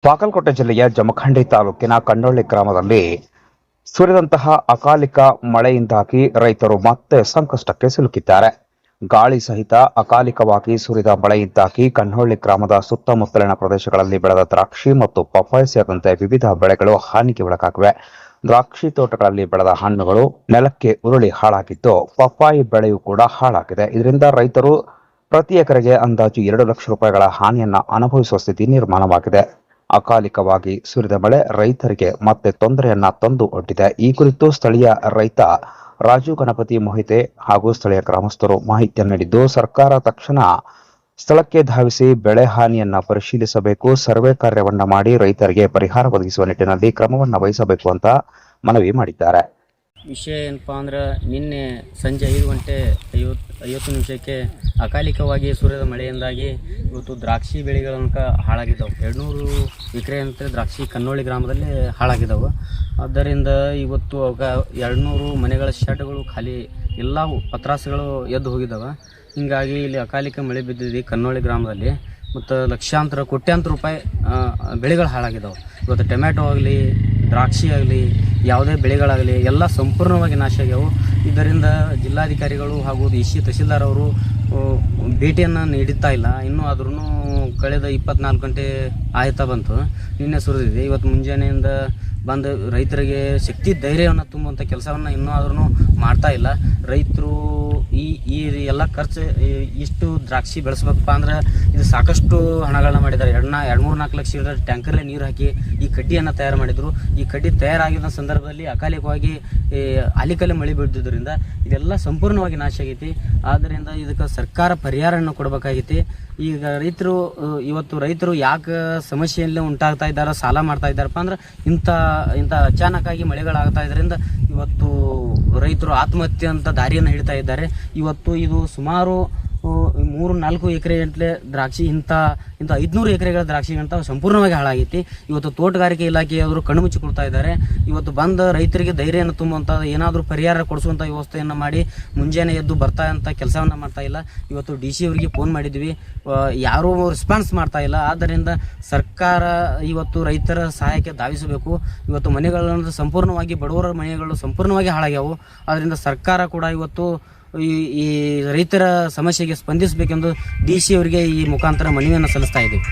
ಬಾಗಲಕೋಟೆ ಜಿಲ್ಲೆಯ ಜಮಖಂಡಿ ತಾಲೂಕಿನ ಕಣ್ಣೊಳ್ಳಿ ಗ್ರಾಮದಲ್ಲಿ ಸುರಿದಂತಹ ಅಕಾಲಿಕ ಮಳೆಯಿಂದಾಗಿ ರೈತರು ಮತ್ತೆ ಸಂಕಷ್ಟಕ್ಕೆ ಸಿಲುಕಿದ್ದಾರೆ. ಗಾಳಿ ಸಹಿತ ಅಕಾಲಿಕವಾಗಿ ಸುರಿದ ಮಳೆಯಿಂದಾಗಿ ಕಣ್ಣೊಳ್ಳಿ ಗ್ರಾಮದ ಸುತ್ತಮುತ್ತಲಿನ ಪ್ರದೇಶಗಳಲ್ಲಿ ಬೆಳೆದ ದ್ರಾಕ್ಷಿ ಮತ್ತು ಪಪ್ಪಾಯ ಸೇರಿದಂತೆ ವಿವಿಧ ಬೆಳೆಗಳು ಹಾನಿಗೆ ಒಳಗಾಗಿವೆ. ದ್ರಾಕ್ಷಿ ತೋಟಗಳಲ್ಲಿ ಬೆಳೆದ ಹಣ್ಣುಗಳು ನೆಲಕ್ಕೆ ಉರುಳಿ ಹಾಳಾಗಿದ್ದು, ಪಪ್ಪಾಯಿ ಬೆಳೆಯೂ ಕೂಡ ಹಾಳಾಗಿದೆ. ಇದರಿಂದ ರೈತರು ಪ್ರತಿ ಎಕರೆಗೆ ಅಂದಾಜು 2 ಲಕ್ಷ ರೂಪಾಯಿಗಳ ಹಾನಿಯನ್ನ ಅನುಭವಿಸುವ ಸ್ಥಿತಿ ನಿರ್ಮಾಣವಾಗಿದೆ. ಅಕಾಲಿಕವಾಗಿ ಸುರಿದ ಮಳೆ ರೈತರಿಗೆ ಮತ್ತೆ ತೊಂದರೆಯನ್ನ ತಂದು ಒಡ್ಡಿದೆ. ಈ ಕುರಿತು ಸ್ಥಳೀಯ ರೈತ ರಾಜು ಗಣಪತಿ ಮೊಹಿತೆ ಹಾಗೂ ಸ್ಥಳೀಯ ಗ್ರಾಮಸ್ಥರು ಮಾಹಿತಿಯನ್ನು ನೀಡಿದ್ದು, ಸರ್ಕಾರ ತಕ್ಷಣ ಸ್ಥಳಕ್ಕೆ ಧಾವಿಸಿ ಬೆಳೆ ಹಾನಿಯನ್ನ ಪರಿಶೀಲಿಸಬೇಕು, ಸರ್ವೆ ಕಾರ್ಯವನ್ನ ಮಾಡಿ ರೈತರಿಗೆ ಪರಿಹಾರ ಒದಗಿಸುವ ನಿಟ್ಟಿನಲ್ಲಿ ಕ್ರಮವನ್ನ ವಹಿಸಬೇಕು ಅಂತ ಮನವಿ ಮಾಡಿದ್ದಾರೆ. ವಿಷಯ ಏನಪ್ಪ ಅಂದ್ರೆ, ನಿನ್ನೆ ಸಂಜೆ 5:50 ನಿಮಿಷಕ್ಕೆ ಅಕಾಲಿಕವಾಗಿ ಸುರಿದ ಮಳೆಯಿಂದಾಗಿ ಇವತ್ತು ದ್ರಾಕ್ಷಿ ಬೆಳೆಗಳನ್ನು ಹಾಳಾಗಿದ್ದಾವೆ. 200 ಎಕರೆ ಅಂತ ದ್ರಾಕ್ಷಿ ಕಣ್ಣೊಳ್ಳಿ ಗ್ರಾಮದಲ್ಲಿ ಹಾಳಾಗಿದ್ದಾವೆ. ಆದ್ದರಿಂದ ಇವತ್ತು 200 ಮನೆಗಳ ಶೆಡ್ಗಳು ಖಾಲಿ, ಎಲ್ಲ ಪತ್ರಾಸುಗಳು ಎದ್ದು ಹೋಗಿದ್ದಾವೆ. ಹೀಗಾಗಿ ಇಲ್ಲಿ ಅಕಾಲಿಕ ಮಳೆ ಬಿದ್ದಿದೆ ಕಣ್ಣೊಳ್ಳಿ ಗ್ರಾಮದಲ್ಲಿ. ಮತ್ತು ಲಕ್ಷಾಂತರ ಕೋಟ್ಯಾಂತರ ರೂಪಾಯಿ ಬೆಳೆಗಳು ಹಾಳಾಗಿದ್ದಾವೆ. ಇವತ್ತು ಟೊಮ್ಯಾಟೊ ಆಗಲಿ, ದ್ರಾಕ್ಷಿ ಆಗಲಿ, ಯಾವುದೇ ಬೆಳೆಗಳಾಗಲಿ ಎಲ್ಲ ಸಂಪೂರ್ಣವಾಗಿ ನಾಶ ಆಗ್ಯಾವು. ಇದರಿಂದ ಜಿಲ್ಲಾಧಿಕಾರಿಗಳು ಹಾಗೂ DC ತಹಸೀಲ್ದಾರ್ ಅವರು ಭೇಟಿಯನ್ನು ನೀಡುತ್ತಾ ಇಲ್ಲ. ಇನ್ನೂ ಆದ್ರೂ ಕಳೆದ 24 ಗಂಟೆ ಆಯ್ತಾ ಬಂತು, ನಿನ್ನೆ ಸುರಿದಿದೆ. ಇವತ್ತು ಮುಂಜಾನೆಯಿಂದ ಬಂದು ರೈತರಿಗೆ ಶಕ್ತಿ ಧೈರ್ಯವನ್ನು ತುಂಬುವಂಥ ಕೆಲಸವನ್ನು ಇನ್ನೂ ಆದ್ರೂ ಮಾಡ್ತಾ ಇಲ್ಲ. ರೈತರು ಈ ಎಲ್ಲ ಖರ್ಚು, ಇಷ್ಟು ದ್ರಾಕ್ಷಿ ಬೆಳೆಸ್ಬೇಕಪ್ಪ ಅಂದ್ರೆ ಇದು ಸಾಕಷ್ಟು ಹಣಗಳನ್ನ ಮಾಡಿದ್ದಾರೆ. 2-3-4 ಲಕ್ಷ ಲೀಟರ್ ಟ್ಯಾಂಕರ್ಲೆ ನೀರು ಹಾಕಿ ಈ ಕಡ್ಡಿಯನ್ನು ತಯಾರು ಮಾಡಿದರು. ಈ ಕಡ್ಡಿ ತಯಾರಾಗಿದ್ದ ಸಂದರ್ಭದಲ್ಲಿ ಅಕಾಲಿಕವಾಗಿ ಆಲಿಕಲ್ಲೆ ಮಳೆ ಬೀಳ್ದಿದ್ದರಿಂದ ಇದೆಲ್ಲ ಸಂಪೂರ್ಣವಾಗಿ ನಾಶ ಆಗೈತಿ. ಆದ್ದರಿಂದ ಇದಕ್ಕೆ ಸರ್ಕಾರ ಪರಿಹಾರವನ್ನು ಕೊಡಬೇಕಾಗೈತಿ. ಈಗ ರೈತರು ಯಾಕೆ ಸಮಸ್ಯೆಯಲ್ಲಿ ಉಂಟಾಗ್ತಾ ಇದ್ದಾರೆ, ಸಾಲ ಮಾಡ್ತಾ ಇದ್ದಾರಪ್ಪ ಅಂದ್ರೆ ಇಂಥ ಅಚಾನಕ್ಕಾಗಿ ಮಳೆಗಳಾಗ್ತಾ ಇದರಿಂದ ಇವತ್ತು ರೈತರು ಆತ್ಮಹತ್ಯೆ ಅಂತ ದಾರಿಯನ್ನು ಹಿಡಿತಾ ಇದ್ದಾರೆ. ಇವತ್ತು ಇದು ಸುಮಾರು 3-4 ಎಕರೆ ಗಂಟಲೆ ದ್ರಾಕ್ಷಿ, ಇಂಥ 500 ಎಕರೆಗಳ ದ್ರಾಕ್ಷಿ ಗಂಟ ಸಂಪೂರ್ಣವಾಗಿ ಹಾಳಾಗೈತಿ. ಇವತ್ತು ತೋಟಗಾರಿಕೆ ಇಲಾಖೆಯವರು ಕಣ್ಣು ಮುಚ್ಚಿಕೊಳ್ತಾ ಇದ್ದಾರೆ. ಇವತ್ತು ಬಂದ ರೈತರಿಗೆ ಧೈರ್ಯವನ್ನು ತುಂಬುವಂಥ, ಏನಾದರೂ ಪರಿಹಾರ ಕೊಡಿಸುವಂಥ ವ್ಯವಸ್ಥೆಯನ್ನು ಮಾಡಿ ಮುಂಜಾನೆ ಎದ್ದು ಬರ್ತಾ ಅಂತ ಕೆಲಸವನ್ನು ಮಾಡ್ತಾ ಇಲ್ಲ. ಇವತ್ತು DC ಅವರಿಗೆ ಫೋನ್ ಮಾಡಿದ್ವಿ, ಯಾರೂ ರೆಸ್ಪಾನ್ಸ್ ಮಾಡ್ತಾ ಇಲ್ಲ. ಆದ್ದರಿಂದ ಸರ್ಕಾರ ಇವತ್ತು ರೈತರ ಸಹಾಯಕ್ಕೆ ಧಾವಿಸಬೇಕು. ಇವತ್ತು ಮನೆಗಳನ್ನು ಸಂಪೂರ್ಣವಾಗಿ, ಬಡವರ ಮನೆಗಳು ಸಂಪೂರ್ಣವಾಗಿ ಹಾಳಾಗ್ಯಾವು. ಆದ್ದರಿಂದ ಸರ್ಕಾರ ಕೂಡ ಇವತ್ತು ಈ ರೈತರ ಸಮಸ್ಯೆಗೆ ಸ್ಪಂದಿಸಬೇಕೆಂದು DC ಅವರಿಗೆ ಈ ಮುಖಾಂತರ ಮನವಿಯನ್ನು ಸಲ್ಲಿಸ್ತಾ ಇದ್ದೀವಿ.